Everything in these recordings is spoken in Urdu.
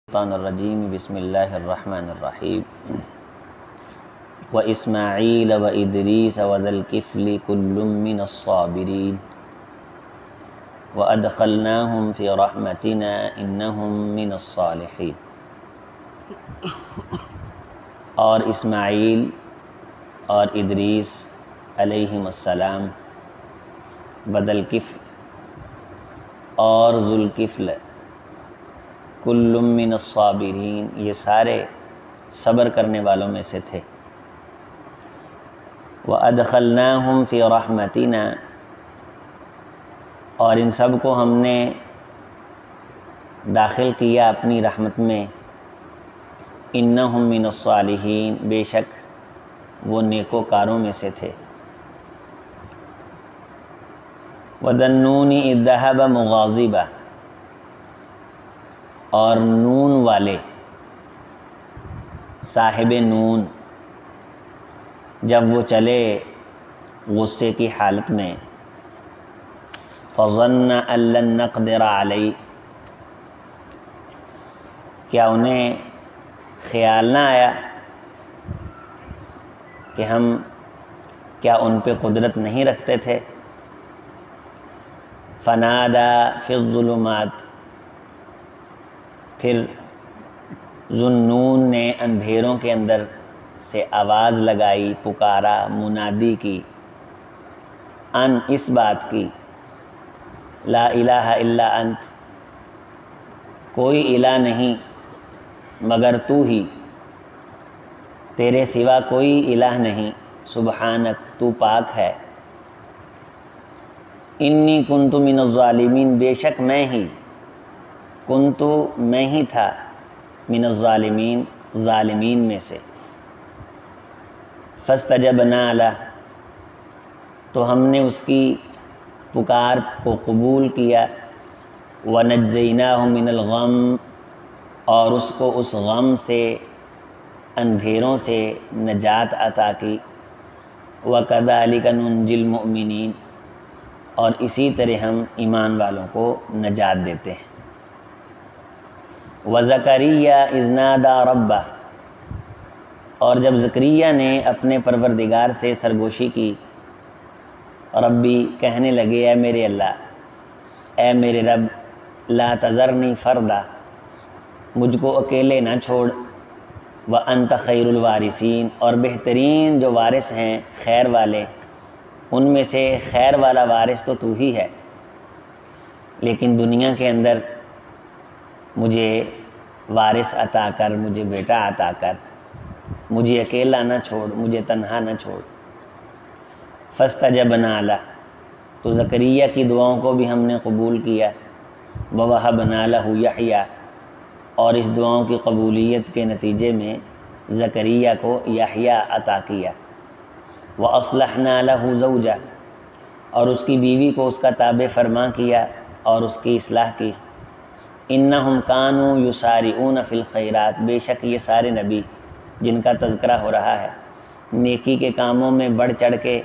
الشیطان الرجیم بسم اللہ الرحمن الرحیم وإسماعیل وإدریس وذا الکفل کل من الصابرین وأدخلناہم فی رحمتنا انہم من الصالحین۔ اور اسماعیل اور ادریس علیہم السلام، وذا الکفل اور ذو الکفل، کل من الصابرین، یہ سارے صبر کرنے والوں میں سے تھے۔ وَأَدْخَلْنَاهُمْ فِي رَحْمَتِنَا، اور ان سب کو ہم نے داخل کیا اپنی رحمت میں۔ إِنَّهُمْ مِنَ الصَّالِحِينَ، بے شک وہ نیکوکاروں میں سے تھے۔ وَذَا النُّونِ إِذْ ذَهَبَ مُغَاضِبًا، اور نون والے، صاحب نون، جب وہ چلے غصے کی حالت میں، فَظَنَّ أَن لَّن نَّقْدِرَ عَلَيْهِ، کیا انہیں خیال نہ آیا کہ ہم کیا ان پہ قدرت نہیں رکھتے تھے؟ فَنَادَى فِي الظُّلُمَاتِ، پھر ذُنُّون نے اندھیروں کے اندر سے آواز لگائی، پکارا، منادی کی، ان، اس بات کی، لا الہ الا انت، کوئی الہ نہیں مگر تو ہی، تیرے سوا کوئی الہ نہیں، سبحانک، تو پاک ہے، انی کنت من الظالمین، بے شک میں ہی، کنتو، میں ہی تھا، من الظالمین، ظالمین میں سے۔ فاستجبنا لہ، تو ہم نے اس کی پکار کو قبول کیا، ونجیناہ من الغم، اور اس کو اس غم سے، اندھیروں سے نجات عطا کی، وکذالک ننجی المؤمنین، اور اسی طرح ہم ایمان والوں کو نجات دیتے ہیں۔ وَزَكَرِيَّا إِذْ نَادَى رَبَّهُ، اور جب زکریا نے اپنے پروردگار سے سرگوشی کی، ربی، کہنے لگے، اے میرے اللہ، اے میرے رب، لا تذرنی فردا، مجھ کو اکیلے نہ چھوڑ، وَأَنْتَ خَيْرُ الْوَارِثِينَ، اور بہترین جو وارث ہیں، خیر والے، ان میں سے خیر والا وارث تو تو ہی ہے، لیکن دنیا کے اندر مجھے وارث عطا کر، مجھے بیٹا عطا کر، مجھے اکیلا نہ چھوڑ، مجھے تنہا نہ چھوڑ۔ فاستجبنا لہ، تو زکریا کی دعاؤں کو بھی ہم نے قبول کیا، ووہبنا لہ یحییٰ، اور اس دعاؤں کی قبولیت کے نتیجے میں زکریا کو یحییٰ عطا کیا۔ واصلحنا لہ زوجہ، اور اس کی بیوی کو اس کا تابع فرما کیا اور اس کی اصلاح کی۔ انہم کانوا یسارعون فی الخیرات، بے شک یہ سارے نبی جن کا تذکرہ ہو رہا ہے، نیکی کے کاموں میں بڑھ چڑھ کے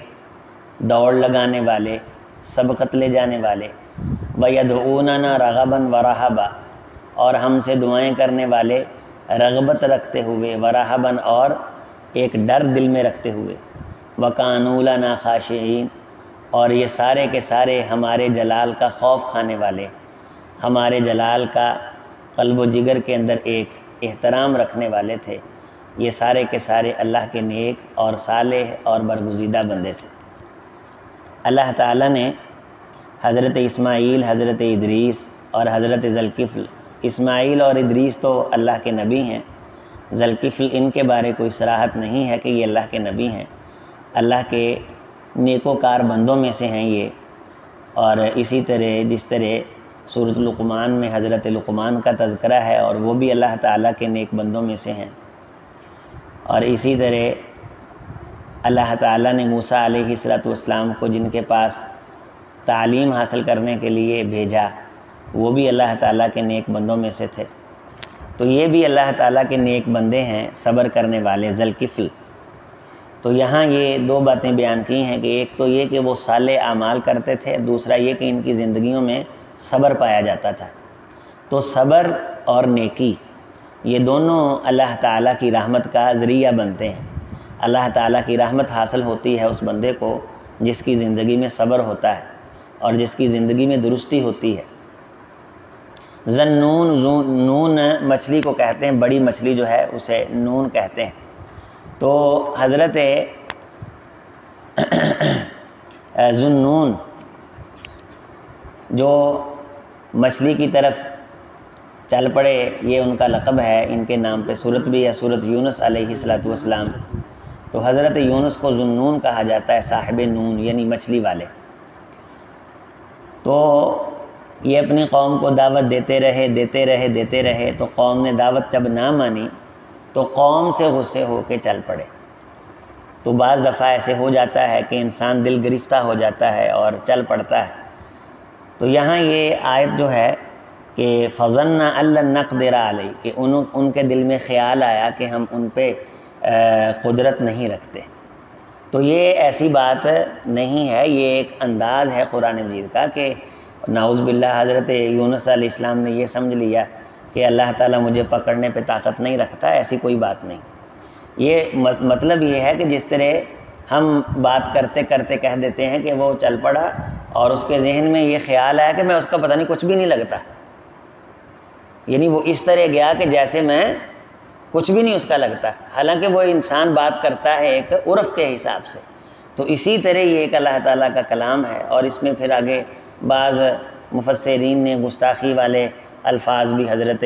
دوڑ لگانے والے، سبقت لے جانے والے، وَيَدْعُونَنَا رَغَبًا وَرَهَبًا، اور ہم سے دعائیں کرنے والے، رغبت رکھتے ہوئے، وَرَهَبًا، اور ایک ڈر دل میں رکھتے ہوئے، وَكَانُوا لَنَا خَاشِعِينَ، اور یہ سارے کے سارے ہمارے جلال کا خوف کھانے والے، ہمارے جلال کا قلب و جگر کے اندر ایک احترام رکھنے والے تھے۔ یہ سارے کے سارے اللہ کے نیک اور صالح اور برگزیدہ بندے تھے۔ اللہ تعالیٰ نے حضرت اسماعیل، حضرت ادریس اور حضرت ذا الکفل، اسماعیل اور ادریس تو اللہ کے نبی ہیں، ذا الکفل ان کے بارے کوئی صراحت نہیں ہے کہ یہ اللہ کے نبی ہیں، اللہ کے نیکوکار بندوں میں سے ہیں یہ۔ اور اسی طرح جس طرح سورۃ لقمان میں حضرت لقمان کا تذکرہ ہے، اور وہ بھی اللہ تعالیٰ کے نیک بندوں میں سے ہیں، اور اسی طرح اللہ تعالیٰ نے موسیٰ علیہ السلام کو جن کے پاس تعلیم حاصل کرنے کے لیے بھیجا، وہ بھی اللہ تعالیٰ کے نیک بندوں میں سے تھے۔ تو یہ بھی اللہ تعالیٰ کے نیک بندے ہیں، صبر کرنے والے، ذا الکفل۔ تو یہاں یہ دو باتیں بیان کی ہیں کہ ایک تو یہ کہ وہ صالح اعمال کرتے تھے، دوسرا یہ کہ ان کی زندگیوں میں صبر پایا جاتا تھا۔ تو صبر اور نیکی یہ دونوں اللہ تعالیٰ کی رحمت کا ذریعہ بنتے ہیں۔ اللہ تعالیٰ کی رحمت حاصل ہوتی ہے اس بندے کو جس کی زندگی میں صبر ہوتا ہے اور جس کی زندگی میں درستی ہوتی ہے۔ ذنون، نون مچھلی کو کہتے ہیں، بڑی مچھلی جو ہے اسے نون کہتے ہیں۔ تو حضرت ذنون جو مچھلی کی طرف چل پڑے، یہ ان کا لقب ہے، ان کے نام پہ سورت بھی ہے، سورت یونس علیہ السلام۔ تو حضرت یونس کو ذنون کہا جاتا ہے، صاحب نون یعنی مچھلی والے۔ تو یہ اپنی قوم کو دعوت دیتے رہے تو قوم نے دعوت جب نہ مانی تو قوم سے غصے ہو کے چل پڑے۔ تو بعض دفعہ ایسے ہو جاتا ہے کہ انسان دل گرفتہ ہو جاتا ہے اور چل پڑتا ہے۔ تو یہاں یہ آیت جو ہے کہ فَظَنَّ أَن لَّن نَّقْدِرَ عَلَيْهِ، کہ ان کے دل میں خیال آیا کہ ہم ان پہ قدرت نہیں رکھتے۔ تو یہ ایسی بات نہیں ہے، یہ ایک انداز ہے قرآن مجید کا کہ نعوذ باللہ حضرت یونس علیہ السلام نے یہ سمجھ لیا کہ اللہ تعالیٰ مجھے پکڑنے پہ طاقت نہیں رکھتا، ایسی کوئی بات نہیں۔ یہ مطلب یہ ہے کہ جس طرح ہم بات کرتے کرتے کہہ دیتے ہیں کہ وہ چل پڑا اور اس کے ذہن میں یہ خیال آیا کہ میں اس کا پتہ نہیں کچھ بھی نہیں لگتا، یعنی وہ اس طرح گیا کہ جیسے میں کچھ بھی نہیں اس کا لگتا، حالانکہ وہ انسان بات کرتا ہے ایک عرف کے حساب سے۔ تو اسی طرح یہ ایک اللہ تعالیٰ کا کلام ہے، اور اس میں پھر آگے بعض مفسرین نے گستاخی والے الفاظ بھی حضرت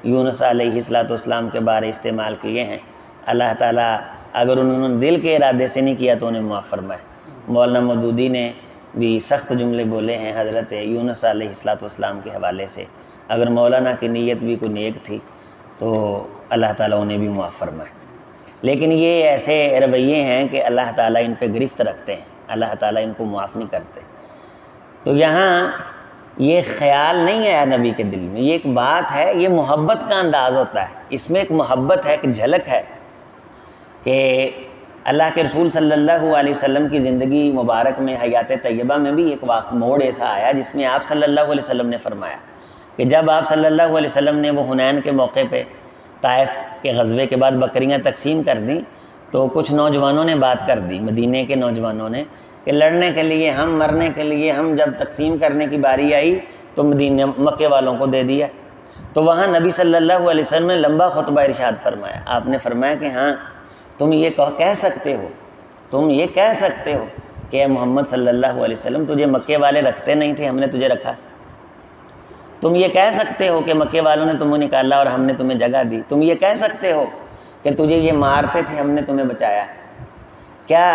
یونس علیہ السلام کے بارے استعمال کیے ہیں۔ اللہ تعالیٰ اگر انہوں نے دل کے ارادے سے نہیں کیا تو انہیں معاف فرمائے۔ مولانا مودودی نے بھی سخت جملے بولے ہیں حضرت یونس علیہ السلام کے حوالے سے، اگر مولانا کی نیت بھی کوئی نیک تھی تو اللہ تعالیٰ انہیں بھی معاف فرمائے۔ لیکن یہ ایسے رویے ہیں کہ اللہ تعالیٰ ان پہ گرفت رکھتے ہیں، اللہ تعالیٰ ان کو معاف نہیں کرتے۔ تو یہاں یہ خیال نہیں آیا نبی کے دل میں، یہ ایک بات ہے، یہ محبت کا انداز ہوتا ہے، اس میں ایک محبت ہے، ایک جھلک ہے کہ اللہ کے رسول صلی اللہ علیہ وسلم کی زندگی مبارک میں، حیات طیبہ میں بھی ایک موڑ ایسا آیا جس میں آپ صلی اللہ علیہ وسلم نے فرمایا کہ جب آپ صلی اللہ علیہ وسلم نے وہ حنین کے موقع پہ طائف کے غزوے کے بعد بکریاں تقسیم کر دیں تو کچھ نوجوانوں نے بات کر دی، مدینے کے نوجوانوں نے، کہ لڑنے کے لیے ہم، مرنے کے لیے ہم، جب تقسیم کرنے کی باری آئی تو مدینے مکے والوں کو دے دیا۔ تو وہاں نبی صلی اللہ علیہ وسلم نے لمبا خطبہ ارشاد فرمایا، آپ نے فرمایا کہ ہاں تم یہ کہہ سکتے ہو کہ اے محمد صلی اللہ علیہ وسلم تجھے مکے والے رکھتے نہیں تھے، ہم نے تجھے رکھا۔ تم یہ کہہ سکتے ہو کہ مکے والوں نے تمہیں نکالا اور ہم نے تمہیں جگہ دی۔ تم یہ کہہ سکتے ہو کہ تجھے یہ مارتے تھے، ہم نے تمہیں بچایا۔ کیا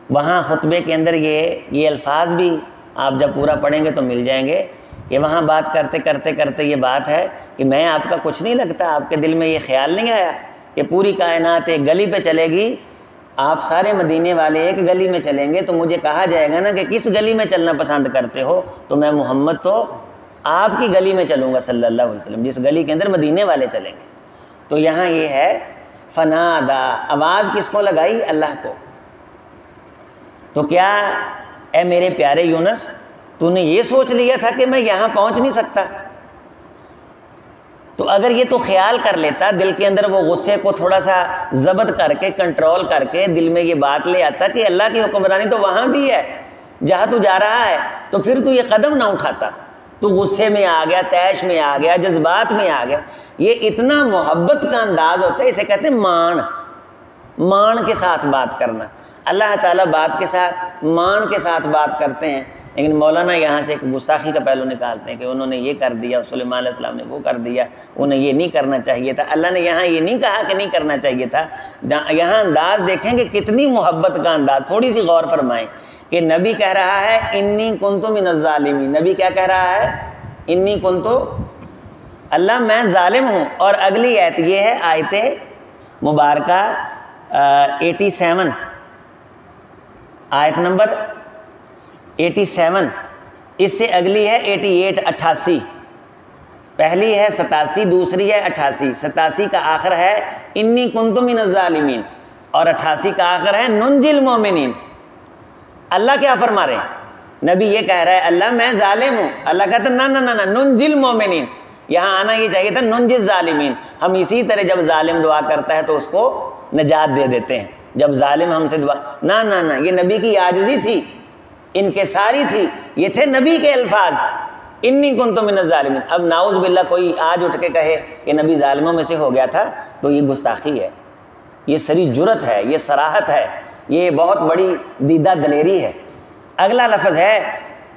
وہاں خطبے کے اندر یہ الفاظ بھی آپ جب پورا پڑھیں گے تو مل جائیں گے کہ وہاں بات کرتے یہ بات ہے کہ میں آپ کا کچھ نہیں لگتا، آپ کے دل میں یہ خیال نہیں آیا کہ پوری کائنات ایک گلی پہ چلے گی، آپ سارے مدینے والے ایک گلی میں چلیں گے تو مجھے کہا جائے گا نا کہ کس گلی میں چلنا پسند کرتے ہو، تو میں محمد تو آپ کی گلی میں چلوں گا صلی اللہ علیہ وسلم، جس گلی کے اندر مدینے والے چلیں گے۔ تو یہاں یہ ہے فنادا، آواز کس کو لگائی؟ اللہ کو۔ تو کیا اے میرے پیارے یونس تو نے یہ سوچ لیا تھا کہ میں یہاں پہنچ نہیں سکتا؟ تو اگر یہ تو خیال کر لیتا، دل کے اندر وہ غصے کو تھوڑا سا ضبط کر کے، کنٹرول کر کے دل میں یہ بات لے آتا کہ اللہ کی حکمرانی تو وہاں بھی ہے جہاں تو جا رہا ہے، تو پھر تو یہ قدم نہ اٹھاتا۔ تو غصے میں آ گیا، طیش میں آ گیا، جذبات میں آ گیا۔ یہ اتنا محبت کا انداز ہوتا ہے، اسے کہتے ہیں مان کے ساتھ بات کرنا۔ اللہ تعالیٰ بات کے ساتھ، مان کے ساتھ بات کرتے ہیں، لیکن مولانا یہاں سے ایک گستاخی کا پہلو نکالتے ہیں کہ انہوں نے یہ کر دیا، سلیمان علیہ السلام نے وہ کر دیا، انہیں یہ نہیں کرنا چاہیے تھا۔ اللہ نے یہاں یہ نہیں کہا کہ نہیں کرنا چاہیے تھا، یہاں انداز دیکھیں کہ کتنی محبت کا انداز۔ تھوڑی سی غور فرمائیں کہ نبی کہہ رہا ہے انی کنت من الظالمین، نبی کیا کہہ رہا ہے؟ انی کنت، اللہ میں ظالم ہوں۔ اور اگلی آیت یہ ہے، آیت مبارکہ 87، آیت نمبر 87، اس سے اگلی ہے 88، 88۔ پہلی ہے 87، دوسری ہے 88۔ 87 کا آخر ہے انی کنت من الظالمین اور 88 کا آخر ہے ننجی المومنین۔ اللہ کیا فرما رہے ہیں؟ نبی یہ کہہ رہا ہے اللہ میں ظالم ہوں، اللہ کہتا ہے نہ ننجی المومنین، یہاں آنا یہ چاہیے تھا ننجی الظالمین، ہم اسی طرح جب ظالم دعا کرتا ہے تو اس کو نجات دے دیتے ہیں۔ جب ظالم ہم سے دعا، نہ یہ نبی کی عاجزی تھی، انکساری تھی، یہ تھے نبی کے الفاظ، انی کنت من الظالمین۔ اب نعوذ باللہ کوئی آج اٹھ کے کہے کہ نبی ظالموں میں سے ہو گیا تھا تو یہ گستاخی ہے، یہ سری جرت ہے، یہ صراحت ہے، یہ بہت بڑی دیدہ دلیری ہے۔ اگلا لفظ ہے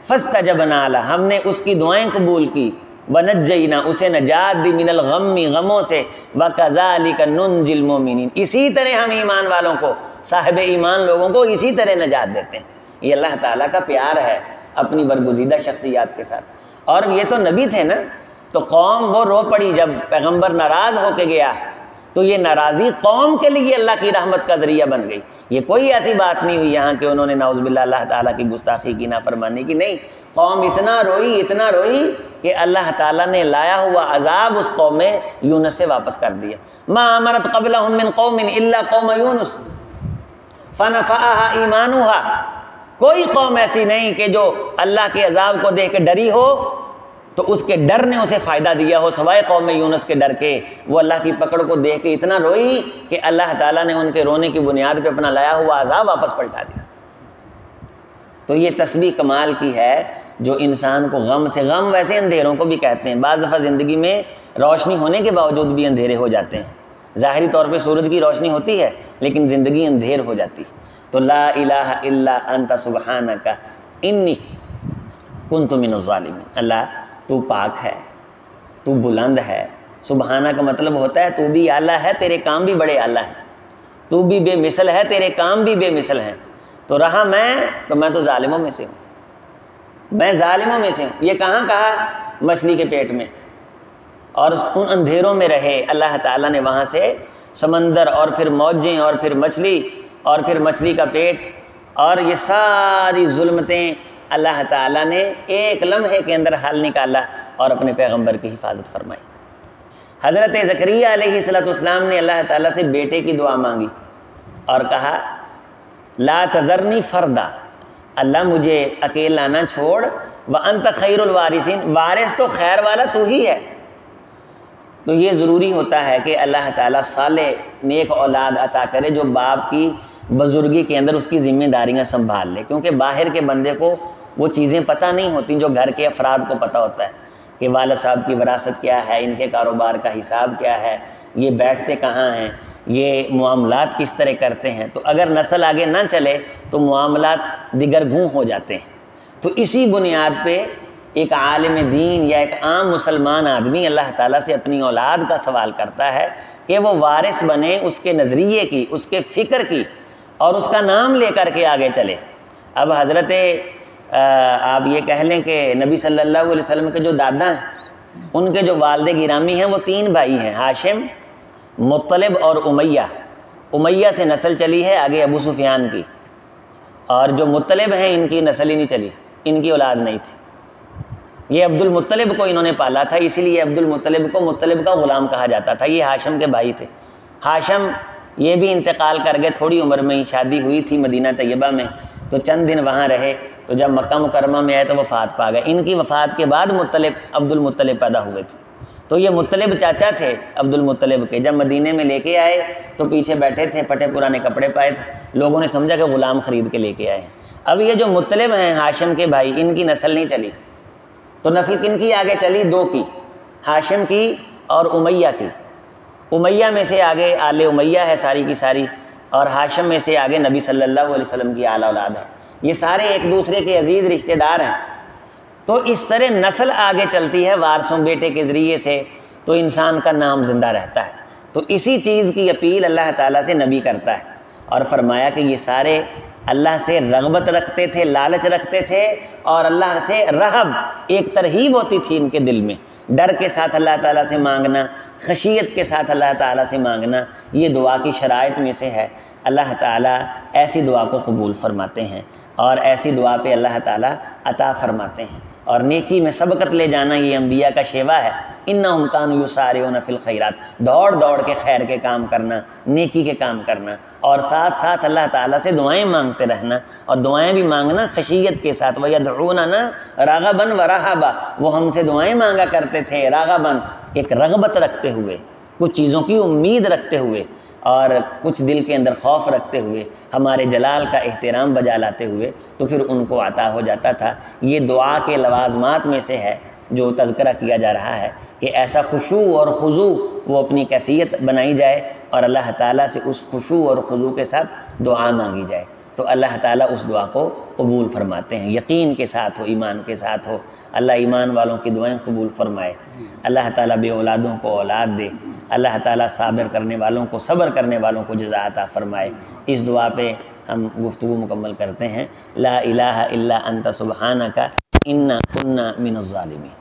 فاستجبنا لہ، ہم نے اس کی دعائیں قبول کی، ونجینا، اسے نجات دی، من الغم، غموں سے، وکذالک ننجی المؤمنین، اسی طرح ہم ایمان والوں کو، صاحب ایمان لوگوں کو اسی طرح نجات دیتے ہیں۔ یہ اللہ تعالیٰ کا پیار ہے اپنی برگزیدہ شخصیات کے ساتھ۔ اور یہ تو نبی تھے نا، تو قوم وہ رو پڑی جب پیغمبر ناراض ہو کے گیا، تو یہ ناراضی قوم کے لیے اللہ کی رحمت کا ذریعہ بن گئی۔ یہ کوئی ایسی بات نہیں ہوئی یہاں کہ انہوں نے نعوذ باللہ اللہ تعالیٰ کی گستاخی کی، نافرمانی کی، نہیں، قوم اتنا روئی کہ اللہ تعالیٰ نے لایا ہوا عذاب اس قوم میں یونس سے واپس کر دیا۔ ما امرت قبلہم من قوم الا قوم یونس فنفعها ایمانها، کوئی قوم ایسی نہیں کہ جو اللہ کے عذاب کو دیکھ کے ڈری ہو تو اس کے ڈر نے اسے فائدہ دیا ہو، سوائے قوم یونس کے ڈر کے۔ وہ اللہ کی پکڑ کو دیکھ کے اتنا روئی کہ اللہ تعالیٰ نے ان کے رونے کی بنیاد پہ اپنا لایا ہوا عذاب واپس پلٹا دیا۔ تو یہ تسبیح کمال کی ہے جو انسان کو غم سے، غم ویسے اندھیروں کو بھی کہتے ہیں، بعض دفعہ زندگی میں روشنی ہونے کے باوجود بھی اندھیرے ہو جاتے ہیں، ظاہری طور پہ سورج کی روشنی ہوتی ہے لیکن زندگی اندھیر ہو جاتی ہے۔ تو لا الہ الا انت سبحانک انی کنت من الظالمین، اللہ تو پاک ہے، تو بلند ہے، سبحانہ کا مطلب ہوتا ہے تو بھی اعلیٰ ہے، تیرے کام بھی بڑے اعلیٰ ہیں، تو بھی بے مثل ہے، تیرے کام بھی بے مثل ہیں۔ تو رہا میں تو ظالموں میں سے ہوں، میں ظالموں میں سے ہوں۔ یہ کہاں کہا؟ مچھلی کے پیٹ میں، اور ان اندھیروں میں رہے اللہ تعالیٰ نے وہاں سے سمندر اور پھر موجیں اور پھر مچھلی اور پھر مچھلی کا پیٹ اور یہ ساری ظلمتیں اللہ تعالیٰ نے ایک لمحے کے اندر حل نکالا اور اپنے پیغمبر کی حفاظت فرمائی۔ حضرت زکریہ علیہ السلام نے اللہ تعالیٰ سے بیٹے کی دعا مانگی اور کہا لا تذرنی فردا، اللہ مجھے اکیلا نہ چھوڑ، وانت خیر الوارثین، وارث تو خیر والا تو ہی ہے۔ تو یہ ضروری ہوتا ہے کہ اللہ تعالیٰ صالح نیک اولاد عطا کرے جو باپ کی بزرگی کے اندر اس کی ذمہ داریاں سنبھال لے، کیونکہ باہر کے بندے کو وہ چیزیں پتہ نہیں ہوتی جو گھر کے افراد کو پتہ ہوتا ہے کہ والد صاحب کی وراثت کیا ہے، ان کے کاروبار کا حساب کیا ہے، یہ بیٹھتے کہاں ہیں، یہ معاملات کس طرح کرتے ہیں۔ تو اگر نسل آگے نہ چلے تو معاملات دیگر گوں ہو جاتے ہیں۔ تو اسی بنیاد پہ ایک عالم دین یا ایک عام مسلمان آدمی اللہ تعالیٰ سے اپنی اولاد کا سوال کرتا ہے کہ وہ وارث بنے اس کے نظریے کی، اس کے فکر کی، اور اس کا نام لے کر کے آگے چلے۔ اب حضرت آپ یہ کہہ لیں کہ نبی صلی اللہ علیہ وسلم کے جو دادا ہیں ان کے جو والد گرامی ہیں وہ 3 بھائی ہیں، ہاشم، مطلب اور امیہ۔ امیہ سے نسل چلی ہے آگے ابو سفیان کی، اور جو مطلب ہیں ان کی نسل ہی نہیں چلی، ان کی اولاد نہیں تھی۔ یہ عبد المطلب کو انہوں نے پالا تھا، اسی لیے عبد المطلب کو مطلب کا غلام کہا جاتا تھا۔ یہ ہاشم کے بھائی تھے۔ ہاشم یہ بھی انتقال کر گئے، تھوڑی عمر میں ہی شادی ہوئی تھی مدینہ طیبہ میں، تو چند دن وہاں رہے، تو جب مکہ مکرمہ میں آئے تو وفات پا گئے۔ ان کی وفات کے بعد مطلب عبد المطلب پیدا ہوئے تھے۔ تو یہ مطلب چاچا تھے عبد المطلب کے۔ جب مدینے میں لے کے آئے تو پیچھے بیٹھے تھے، پھٹے پرانے کپڑے پائے تھے، لوگوں نے سمجھا کہ غلام خرید کے لے کے آئے ہیں۔ اب یہ جو مطلب ہیں ہاشم کے بھائی، ان کی نسل نہیں چلی، تو نسل کن کی آگے چلی؟ 2 کی، ہاشم کی اور امیہ کی۔ امیہ میں سے آگے آل امیہ ہے ساری کی ساری، اور ہاشم میں سے آگے نبی صلی اللہ علیہ وسلم کی اعلیٰ اولاد ہے۔ یہ سارے ایک دوسرے کے عزیز رشتہ دار ہیں۔ تو اس طرح نسل آگے چلتی ہے وارثوں بیٹے کے ذریعے سے، تو انسان کا نام زندہ رہتا ہے۔ تو اسی چیز کی اپیل اللہ تعالیٰ سے نبی کرتا ہے، اور فرمایا کہ یہ سارے اللہ سے رغبت رکھتے تھے، لالچ رکھتے تھے، اور اللہ سے رہب، ایک ترہیب ہوتی تھی ان کے دل میں، ڈر کے ساتھ اللہ تعالیٰ سے مانگنا، خشیت کے ساتھ اللہ تعالیٰ سے مانگنا، یہ دعا کی شرائط میں سے ہے۔ اللہ تعالیٰ ایسی دعا کو قبول فرماتے ہیں اور ایسی دعا پہ اللہ تعالیٰ عطا فرماتے ہیں۔ اور نیکی میں سبقت لے جانا یہ انبیاء کا شیوا ہے۔ انہم کانوا یسارعون فی الخیرات، دوڑ دوڑ کے خیر کے کام کرنا، نیکی کے کام کرنا، اور ساتھ ساتھ اللہ تعالیٰ سے دعائیں مانگتے رہنا، اور دعائیں بھی مانگنا خشیت کے ساتھ۔ وَيَدْعُونَنَا رَغَبًا وَرَهَبًا، وہ ہم سے دعائیں مانگا کرتے تھے راغباً، ایک رغبت رکھتے ہوئے، کچھ چیزوں کی امید رکھتے ہوئے، اور کچھ دل کے اندر خوف رکھتے ہوئے، ہمارے جلال کا احترام بجا لاتے ہوئے، تو پھر ان کو عطا ہو جاتا تھا۔ یہ دعا کے لوازمات میں سے ہے جو تذکرہ کیا جا رہا ہے کہ ایسا خشوع اور خضوع وہ اپنی کیفیت بنائی جائے، اور اللہ تعالیٰ سے اس خشوع اور خضوع کے ساتھ دعا مانگی جائے، تو اللہ تعالیٰ اس دعا کو قبول فرماتے ہیں، یقین کے ساتھ ہو، ایمان کے ساتھ ہو۔ اللہ ایمان والوں کی دعائیں قبول فرمائے، اللہ تعالیٰ بے اولادوں کو اولاد دے، اللہ تعالیٰ صابر کرنے والوں کو، صبر کرنے والوں کو جزا عطا فرمائے۔ اس دعا پہ ہم گفتگو مکمل کرتے ہیں۔ لا الہ الا انت سبحانک انا کنا من الظالمین۔